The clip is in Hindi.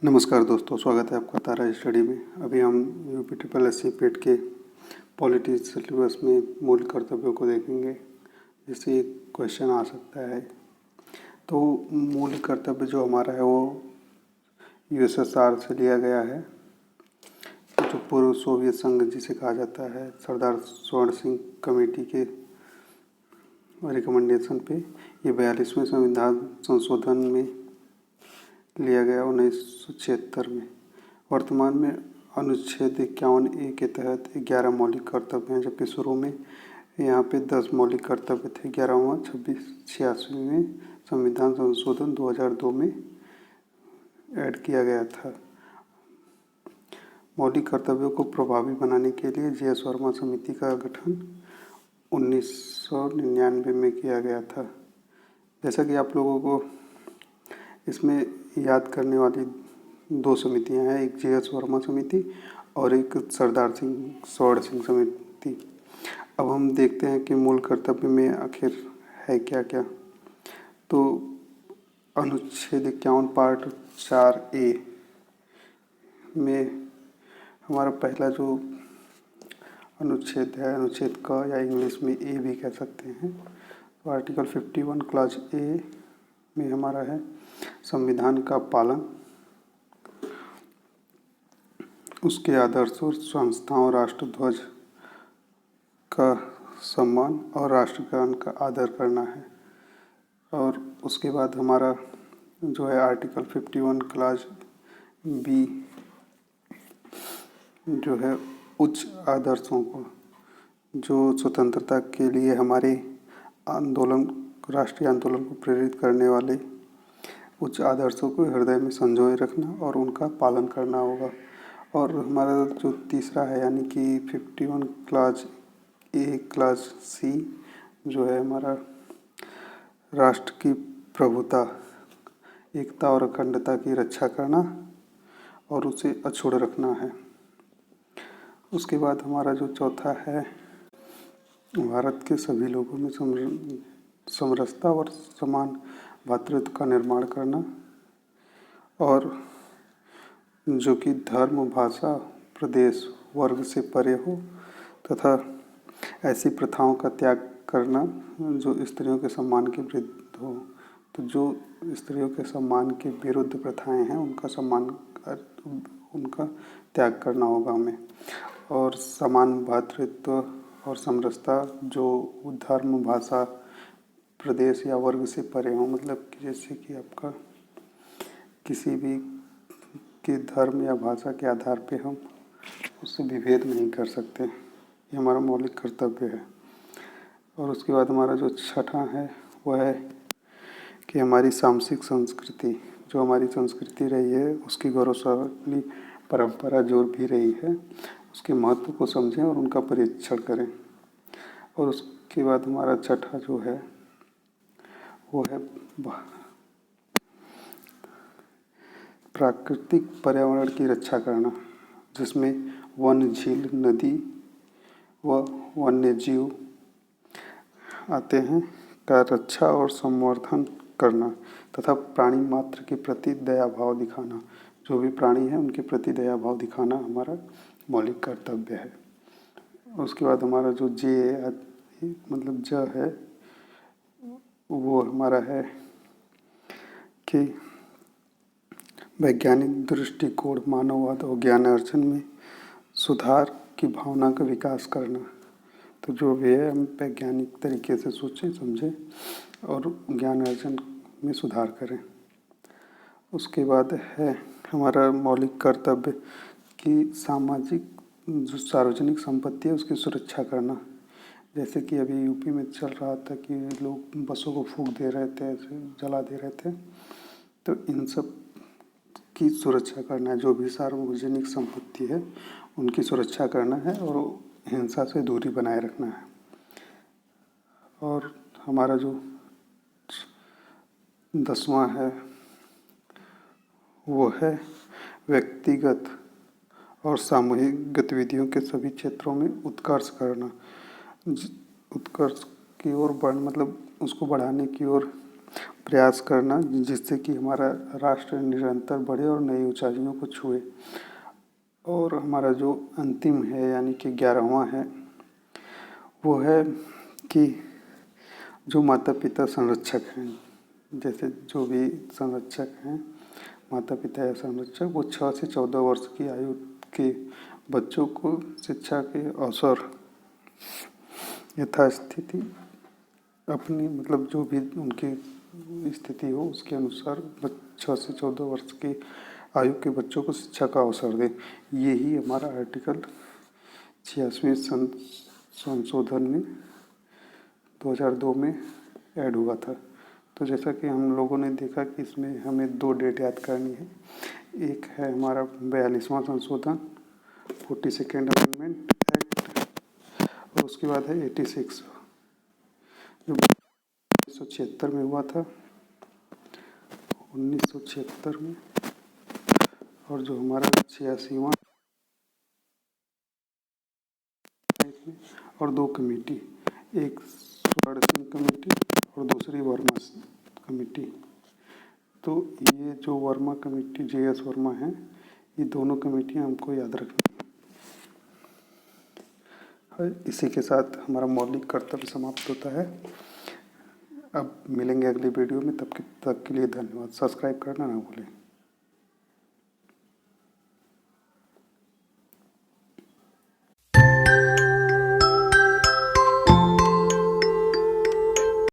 नमस्कार दोस्तों, स्वागत है आपका तारा स्टडी में। अभी हम यूपी ट्रिपल एस सी पेट के पॉलिटी सिलेबस में मूल कर्तव्यों को देखेंगे, जिससे एक क्वेश्चन आ सकता है। तो मूल कर्तव्य जो हमारा है वो यूएसएसआर से लिया गया है, जो पूर्व सोवियत संघ जिसे कहा जाता है, सरदार स्वर्ण सिंह कमेटी के रिकमेंडेशन पे ये 42वें संविधान संशोधन में लिया गया 1976 में। वर्तमान में अनुच्छेद 51A के तहत 11 मौलिक कर्तव्य हैं, जबकि शुरू में यहाँ पे 10 मौलिक कर्तव्य थे। 11वां 86वें संविधान संशोधन 2002 में ऐड किया गया था। मौलिक कर्तव्यों को प्रभावी बनाने के लिए JS वर्मा समिति का गठन 1999 में किया गया था। जैसा कि आप लोगों को इसमें याद करने वाली दो समितियां हैं, एक JS वर्मा समिति और एक सरदार स्वर्ण सिंह समिति। अब हम देखते हैं कि मूल कर्तव्य में आखिर है क्या क्या। तो अनुच्छेद 51 पार्ट 4A में हमारा पहला जो अनुच्छेद है, अनुच्छेद का या इंग्लिश में ए भी कह सकते हैं, तो आर्टिकल 51 क्लॉज A में हमारा है संविधान का पालन, उसके आदर्शों, संस्थाओं, राष्ट्रध्वज का सम्मान और राष्ट्रगान का आदर करना है। और उसके बाद हमारा जो है आर्टिकल 51 क्लॉज B जो है उच्च आदर्शों को, जो स्वतंत्रता के लिए हमारे आंदोलन, राष्ट्रीय आंदोलन को प्रेरित करने वाले उच्च आदर्शों को हृदय में संजोए रखना और उनका पालन करना होगा। और हमारा जो तीसरा है यानी कि 51 क्लॉज A क्लॉज C जो है हमारा राष्ट्र की प्रभुता, एकता और अखंडता की रक्षा करना और उसे अछूत रखना है। उसके बाद हमारा जो चौथा है भारत के सभी लोगों में समरसता और समान भातृत्व का निर्माण करना, और जो कि धर्म, भाषा, प्रदेश, वर्ग से परे हो, तथा ऐसी प्रथाओं का त्याग करना जो स्त्रियों के सम्मान के विरुद्ध हो। तो जो स्त्रियों के सम्मान के विरुद्ध प्रथाएं हैं उनका त्याग करना होगा हमें। और समान भातृत्व और समरसता जो धर्म, भाषा, प्रदेश या वर्ग से परे हो, मतलब कि जैसे कि आपका किसी भी के धर्म या भाषा के आधार पे हम उससे विभेद नहीं कर सकते। ये हमारा मौलिक कर्तव्य है। और उसके बाद हमारा जो छठा है वह है कि हमारी सांस्कृतिक संस्कृति, जो हमारी संस्कृति रही है, उसकी गौरवशाली परंपरा जो भी रही है, उसके महत्व को समझें और उनका परीक्षण करें। और उसके बाद हमारा छठा जो है वो है प्राकृतिक पर्यावरण की रक्षा करना, जिसमें वन, झील, नदी व वन्य जीव आते हैं का रक्षा और संवर्धन करना, तथा प्राणी मात्र के प्रति दया भाव दिखाना। जो भी प्राणी हैं उनके प्रति दया भाव दिखाना हमारा मौलिक कर्तव्य है। उसके बाद हमारा जो मतलब ज है वो हमारा है कि वैज्ञानिक दृष्टिकोण, मानववाद और ज्ञान अर्जन में सुधार की भावना का विकास करना। तो जो भी है हम वैज्ञानिक तरीके से सोचें, समझें और ज्ञान अर्जन में सुधार करें। उसके बाद है हमारा मौलिक कर्तव्य कि सामाजिक जो सार्वजनिक संपत्ति है उसकी सुरक्षा करना। जैसे कि अभी यूपी में चल रहा था कि लोग बसों को फूंक दे रहे थे, ऐसे जला दे रहे थे, तो इन सब की सुरक्षा करना है। जो भी सार्वजनिक संपत्ति है उनकी सुरक्षा करना है और हिंसा से दूरी बनाए रखना है। और हमारा जो 10वां है वो है व्यक्तिगत और सामूहिक गतिविधियों के सभी क्षेत्रों में उत्कर्ष करना। उत्कर्ष की ओर मतलब उसको बढ़ाने की ओर प्रयास करना जिससे कि हमारा राष्ट्र निरंतर बढ़े और नई ऊंचाइयों को छुए। और हमारा जो अंतिम है यानी कि 11वां है वो है कि जो माता पिता संरक्षक हैं, जैसे जो भी संरक्षक हैं माता पिता या संरक्षक, वो 6 से 14 वर्ष की आयु के बच्चों को शिक्षा के अवसर यथास्थिति अपनी मतलब जो भी उनकी स्थिति हो उसके अनुसार 6 से 14 वर्ष की आयु के बच्चों को शिक्षा का अवसर दें। यही हमारा आर्टिकल 86वें संशोधन में 2002 में ऐड हुआ था। तो जैसा कि हम लोगों ने देखा कि इसमें हमें 2 डेट याद करनी है। एक है हमारा 42वां संशोधन 42nd अमेंडमेंट एक्ट, और उसके बाद है 86 जो 1976 में हुआ था, 1976 में, और जो हमारा 86वां और 2 कमेटी, एक स्वर्ण सिंह कमेटी और दूसरी वर्मा कमेटी। तो ये जो वर्मा कमेटी JS वर्मा है, ये दोनों कमेटियां हमको याद रखनी है। इसी के साथ हमारा मौलिक कर्तव्य समाप्त होता है। अब मिलेंगे अगली वीडियो में, तब तक के लिए धन्यवाद। सब्सक्राइब करना ना भूलें।